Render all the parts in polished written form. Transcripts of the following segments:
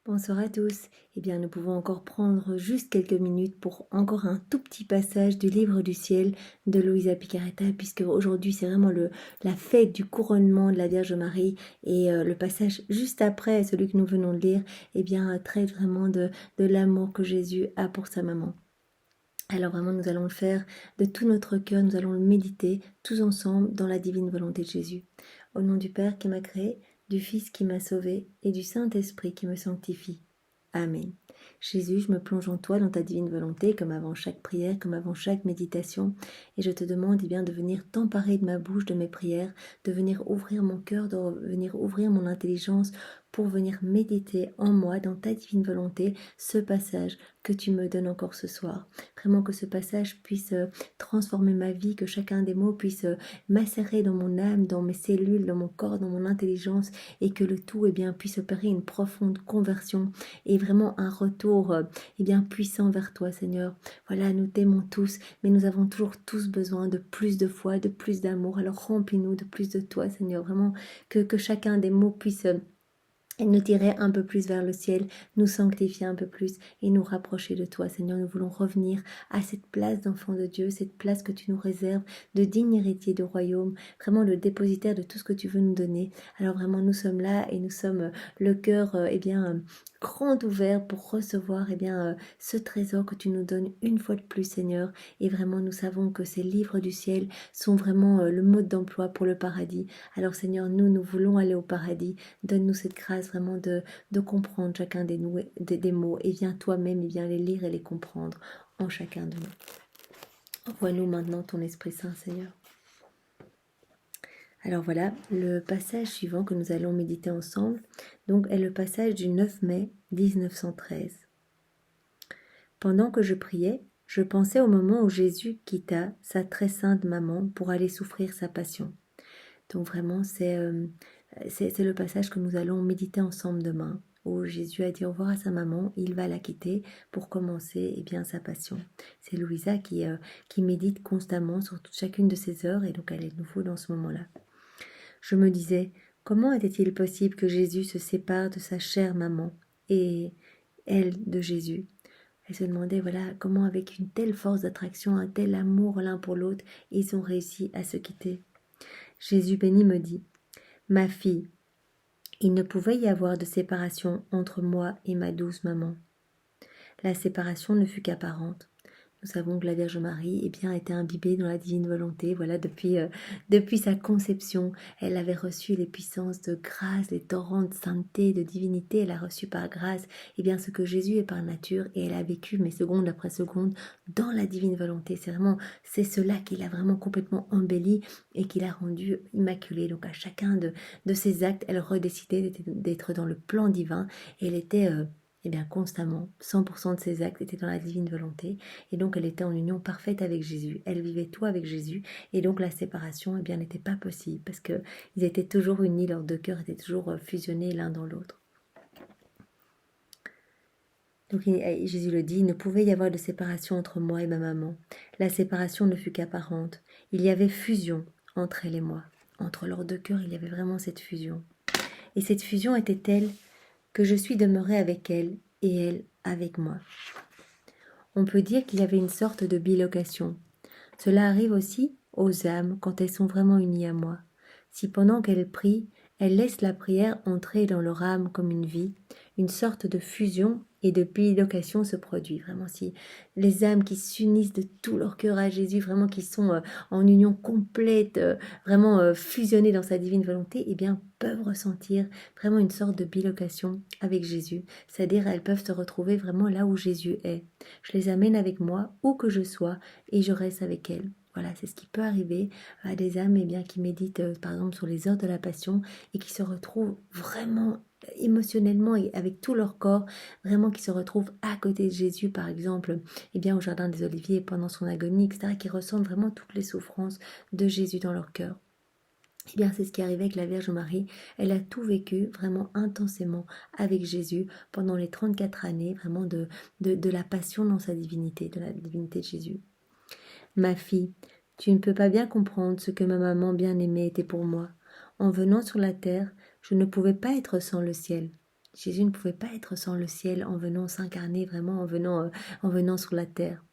Bonsoir à tous. Eh bien, nous pouvons encore prendre juste quelques minutes pour encore un tout petit passage du livre du ciel de Luisa Picaretta, puisque aujourd'hui c'est vraiment la fête du couronnement de la Vierge Marie et le passage juste après, celui que nous venons de lire, eh bien, traite vraiment de l'amour que Jésus a pour sa maman. Alors vraiment, nous allons le faire de tout notre cœur, nous allons le méditer tous ensemble dans la divine volonté de Jésus. Au nom du Père qui m'a créé, du Fils qui m'a sauvé et du Saint-Esprit qui me sanctifie. Amen. Jésus, je me plonge en toi, dans ta divine volonté, comme avant chaque prière, comme avant chaque méditation, et je te demande bien, de venir t'emparer de ma bouche, de mes prières, de venir ouvrir mon cœur, de venir ouvrir mon intelligence pour venir méditer en moi, dans ta divine volonté, ce passage que tu me donnes encore ce soir. Vraiment que ce passage puisse transformer ma vie, que chacun des mots puisse macérer dans mon âme, dans mes cellules, dans mon corps, dans mon intelligence, et que le tout bien, puisse opérer une profonde conversion et vraiment un retour bien, puissant vers toi, Seigneur. Voilà, nous t'aimons tous, mais nous avons toujours tous besoin de plus de foi, de plus d'amour. Alors remplis-nous de plus de toi, Seigneur. Vraiment que chacun des mots puisse nous tirer un peu plus vers le ciel, nous sanctifier un peu plus et nous rapprocher de toi, Seigneur. Nous voulons revenir à cette place d'enfant de Dieu, cette place que tu nous réserves, de digne héritier du royaume, vraiment le dépositaire de tout ce que tu veux nous donner. Alors vraiment, nous sommes là et nous sommes le cœur grand ouvert pour recevoir ce trésor que tu nous donnes une fois de plus, Seigneur. Et vraiment, nous savons que ces livres du ciel sont vraiment le mode d'emploi pour le paradis. Alors Seigneur, nous voulons aller au paradis. Donne-nous cette grâce vraiment de comprendre chacun des mots, et viens toi-même les lire et les comprendre en chacun de nous. Envoie-nous maintenant ton Esprit Saint, Seigneur. Alors voilà, le passage suivant que nous allons méditer ensemble, donc est le passage du 9 mai 1913. Pendant que je priais, je pensais au moment où Jésus quitta sa très sainte maman pour aller souffrir sa passion. Donc vraiment, c'est le passage que nous allons méditer ensemble demain, où Jésus a dit au revoir à sa maman, il va la quitter pour commencer sa passion. C'est Louisa qui médite constamment sur chacune de ces heures, et donc elle est de nouveau dans ce moment-là. Je me disais, comment était-il possible que Jésus se sépare de sa chère maman, et elle de Jésus? Elle se demandait, voilà, comment avec une telle force d'attraction, un tel amour l'un pour l'autre, ils ont réussi à se quitter. Jésus béni me dit, ma fille, il ne pouvait y avoir de séparation entre moi et ma douce maman. La séparation ne fut qu'apparente. Nous savons que la Vierge Marie était imbibée dans la divine volonté. Voilà, depuis sa conception, elle avait reçu les puissances de grâce, les torrents de sainteté, de divinité. Elle a reçu par grâce ce que Jésus est par nature, et elle a vécu, mais seconde après seconde, dans la divine volonté. C'est cela qui l'a vraiment complètement embellie et qui l'a rendue immaculée. Donc à chacun de ses actes, elle redécidait d'être dans le plan divin, et elle était constamment, 100% de ses actes étaient dans la divine volonté, et donc elle était en union parfaite avec Jésus, elle vivait tout avec Jésus, et donc la séparation n'était pas possible, parce qu'ils étaient toujours unis, leurs deux cœurs étaient toujours fusionnés l'un dans l'autre. Donc Jésus le dit, il ne pouvait y avoir de séparation entre moi et ma maman. La séparation ne fut qu'apparente. Il y avait fusion entre elle et moi. Entre leurs deux cœurs, il y avait vraiment cette fusion. Et cette fusion était telle que je suis demeurée avec elle et elle avec moi. On peut dire qu'il y avait une sorte de bilocation. Cela arrive aussi aux âmes quand elles sont vraiment unies à moi. Si pendant qu'elles prient, elles laissent la prière entrer dans leur âme comme une vie, une sorte de fusion et de bilocation se produit. Vraiment, si les âmes qui s'unissent de tout leur cœur à Jésus, vraiment qui sont en union complète, vraiment fusionnées dans sa divine volonté, peuvent ressentir vraiment une sorte de bilocation avec Jésus. C'est-à-dire, elles peuvent se retrouver vraiment là où Jésus est. Je les amène avec moi, où que je sois, et je reste avec elles. Voilà, c'est ce qui peut arriver à des âmes qui méditent par exemple sur les heures de la passion, et qui se retrouvent vraiment émotionnellement et avec tout leur corps, vraiment qui se retrouvent à côté de Jésus par exemple, au jardin des Oliviers pendant son agonie, etc., qui ressentent vraiment toutes les souffrances de Jésus dans leur cœur. C'est ce qui arrivait avec la Vierge Marie. Elle a tout vécu vraiment intensément avec Jésus pendant les 34 années vraiment de la passion dans sa divinité, de la divinité de Jésus. Ma fille, tu ne peux pas bien comprendre ce que ma maman bien-aimée était pour moi. En venant sur la terre, je ne pouvais pas être sans le ciel. Jésus ne pouvait pas être sans le ciel en venant s'incarner vraiment, en venant sur la terre.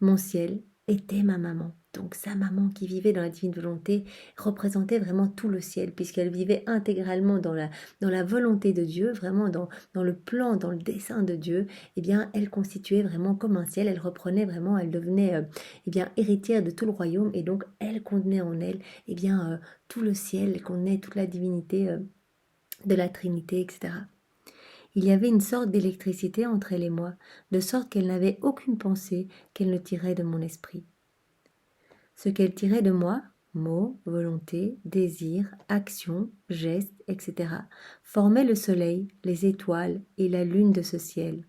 Mon ciel était ma maman. Donc sa maman qui vivait dans la divine volonté représentait vraiment tout le ciel, puisqu'elle vivait intégralement dans la volonté de Dieu, vraiment dans le plan, dans le dessein de Dieu. Eh bien, elle constituait vraiment comme un ciel, elle reprenait vraiment, elle devenait eh bien, héritière de tout le royaume, et donc elle contenait en elle eh bien, tout le ciel, elle contenait toute la divinité de la Trinité, etc. Il y avait une sorte d'électricité entre elle et moi, de sorte qu'elle n'avait aucune pensée qu'elle ne tirait de mon esprit. Ce qu'elle tirait de moi, mots, volonté, désir, action, gestes, etc., formait le soleil, les étoiles et la lune de ce ciel,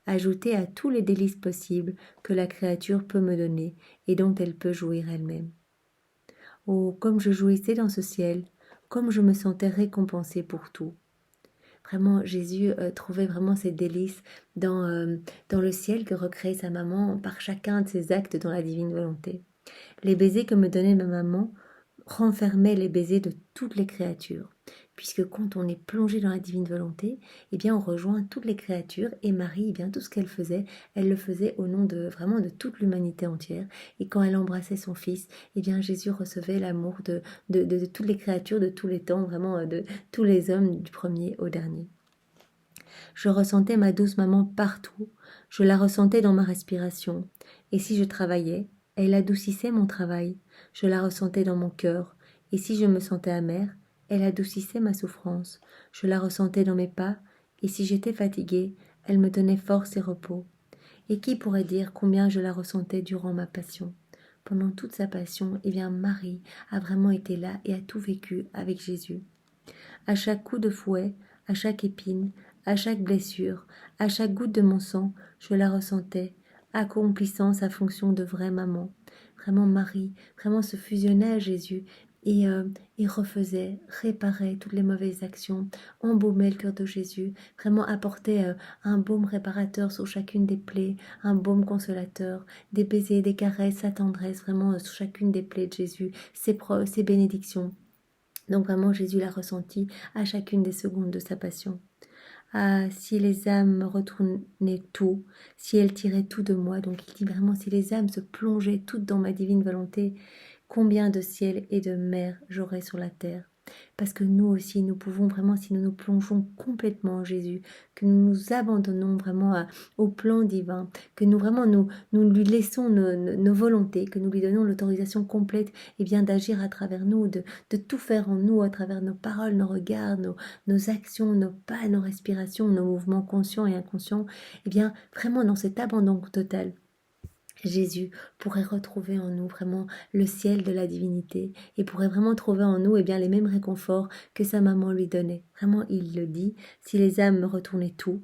ajouté à tous les délices possibles que la créature peut me donner et dont elle peut jouir elle-même. Oh, comme je jouissais dans ce ciel, comme je me sentais récompensée pour tout. Vraiment, Jésus trouvait vraiment ses délices dans le ciel que recréait sa maman par chacun de ses actes dans la divine volonté. Les baisers que me donnait ma maman renfermaient les baisers de toutes les créatures, puisque quand on est plongé dans la divine volonté, eh bien on rejoint toutes les créatures, et Marie, eh bien tout ce qu'elle faisait, elle le faisait au nom de vraiment de toute l'humanité entière. Et quand elle embrassait son fils, eh bien Jésus recevait l'amour de toutes les créatures de tous les temps, vraiment de tous les hommes du premier au dernier. Je ressentais ma douce maman partout, je la ressentais dans ma respiration, et si je travaillais, elle adoucissait mon travail, je la ressentais dans mon cœur, et si je me sentais amère, elle adoucissait ma souffrance, je la ressentais dans mes pas, et si j'étais fatiguée, elle me donnait force et repos. Et qui pourrait dire combien je la ressentais durant ma passion? Pendant toute sa passion, eh bien Marie a vraiment été là et a tout vécu avec Jésus. À chaque coup de fouet, à chaque épine, à chaque blessure, à chaque goutte de mon sang, je la ressentais, accomplissant sa fonction de vraie maman. Vraiment Marie, vraiment se fusionnait à Jésus et refaisait, réparait toutes les mauvaises actions, embaumait le cœur de Jésus, vraiment apportait un baume réparateur sur chacune des plaies, un baume consolateur, des baisers, des caresses, sa tendresse, vraiment sur chacune des plaies de Jésus, ses bénédictions. Donc vraiment, Jésus l'a ressenti à chacune des secondes de sa passion. Ah, si les âmes me retournaient tout, si elles tiraient tout de moi, donc il dit vraiment, si les âmes se plongeaient toutes dans ma divine volonté, combien de ciel et de mer j'aurais sur la terre. Parce que nous aussi, nous pouvons vraiment, si nous nous plongeons complètement en Jésus, que nous nous abandonnons vraiment au plan divin, que nous vraiment nous lui laissons nos volontés, que nous lui donnons l'autorisation complète et bien d'agir à travers nous, de tout faire en nous, à travers nos paroles, nos regards, nos actions, nos pas, nos respirations, nos mouvements conscients et inconscients, et bien vraiment dans cet abandon total. Jésus pourrait retrouver en nous vraiment le ciel de la divinité et pourrait vraiment trouver en nous les mêmes réconforts que sa maman lui donnait. Vraiment, il le dit, si les âmes me retournaient tout,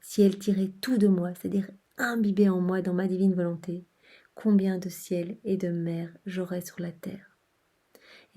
si elles tiraient tout de moi, c'est-à-dire imbiber en moi dans ma divine volonté, combien de ciel et de mer j'aurais sur la terre.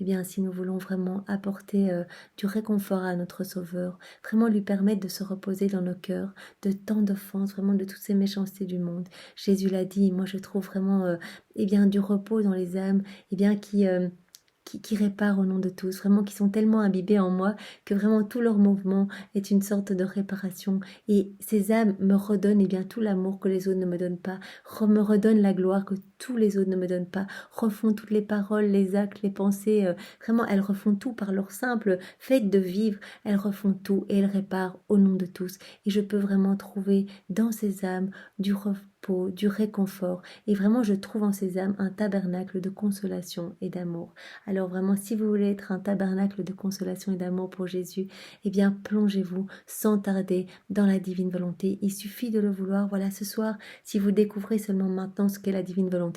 Eh bien, si nous voulons vraiment apporter du réconfort à notre Sauveur, vraiment lui permettre de se reposer dans nos cœurs de tant d'offenses, vraiment de toutes ces méchancetés du monde. Jésus l'a dit, moi je trouve vraiment du repos dans les âmes qui réparent au nom de tous, vraiment qui sont tellement imbibés en moi que vraiment tout leur mouvement est une sorte de réparation. Et ces âmes me redonnent tout l'amour que les autres ne me donnent pas, me redonnent la gloire que tous les autres ne me donnent pas, refont toutes les paroles, les actes, les pensées, vraiment elles refont tout par leur simple fait de vivre, elles refont tout et elles réparent au nom de tous. Et je peux vraiment trouver dans ces âmes du repos, du réconfort, et vraiment je trouve en ces âmes un tabernacle de consolation et d'amour. Alors vraiment, si vous voulez être un tabernacle de consolation et d'amour pour Jésus, eh bien plongez-vous sans tarder dans la divine volonté. Il suffit de le vouloir. Voilà, ce soir, si vous découvrez seulement maintenant ce qu'est la divine volonté,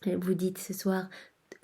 vous dites ce soir,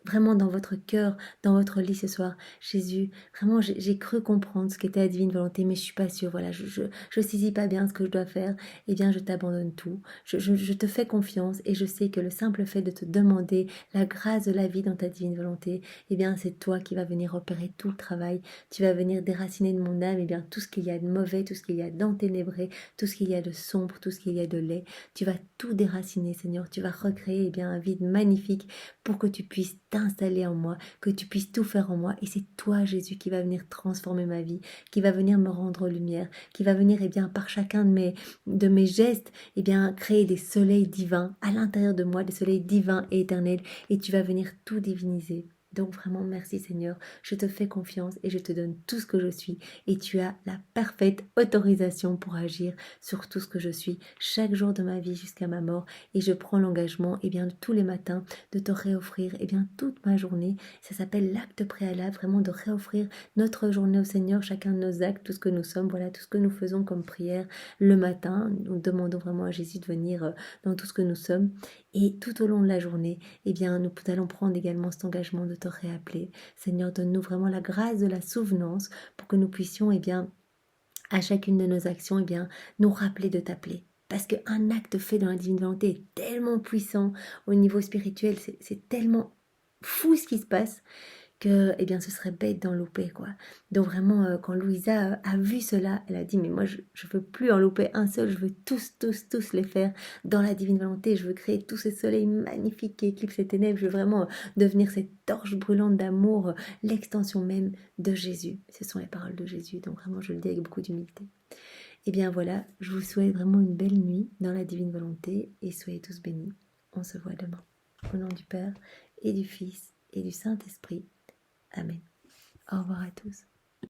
vraiment dans votre cœur, dans votre lit ce soir, Jésus, vraiment j'ai cru comprendre ce qu'était la divine volonté, mais je suis pas sûre, voilà, je saisis pas bien ce que je dois faire, eh bien je t'abandonne tout, je te fais confiance et je sais que le simple fait de te demander la grâce de la vie dans ta divine volonté, eh bien c'est toi qui vas venir opérer tout le travail, tu vas venir déraciner de mon âme, tout ce qu'il y a de mauvais, tout ce qu'il y a d'enténébré, tout ce qu'il y a de sombre, tout ce qu'il y a de laid, tu vas tout déraciner Seigneur, tu vas recréer un vide magnifique pour que tu puisses t'installer en moi, que tu puisses tout faire en moi. Et c'est toi, Jésus, qui va venir transformer ma vie, qui va venir me rendre lumière, qui va venir, par chacun de mes gestes, créer des soleils divins à l'intérieur de moi, des soleils divins et éternels. Et tu vas venir tout diviniser. Donc vraiment, merci Seigneur, je te fais confiance et je te donne tout ce que je suis et tu as la parfaite autorisation pour agir sur tout ce que je suis chaque jour de ma vie jusqu'à ma mort et je prends l'engagement tous les matins de te réoffrir toute ma journée. Ça s'appelle l'acte préalable, vraiment de réoffrir notre journée au Seigneur, chacun de nos actes, tout ce que nous sommes, voilà, tout ce que nous faisons comme prière le matin. Nous demandons vraiment à Jésus de venir dans tout ce que nous sommes et tout au long de la journée, nous allons prendre également cet engagement de te réappeler. Seigneur, donne-nous vraiment la grâce de la souvenance pour que nous puissions, à chacune de nos actions, nous rappeler de t'appeler. Parce qu'un acte fait dans la divine volonté est tellement puissant au niveau spirituel, c'est tellement fou ce qui se passe que ce serait bête d'en louper, quoi. Donc vraiment, quand Louisa a vu cela, elle a dit, mais moi, je veux plus en louper un seul, je veux tous les faire dans la divine volonté, je veux créer tous ces soleils magnifiques qui éclipsent ces ténèbres, je veux vraiment devenir cette torche brûlante d'amour, l'extension même de Jésus. Ce sont les paroles de Jésus, donc vraiment, je le dis avec beaucoup d'humilité. Et bien voilà, je vous souhaite vraiment une belle nuit dans la divine volonté et soyez tous bénis. On se voit demain. Au nom du Père et du Fils et du Saint-Esprit. Amen. Au revoir à tous.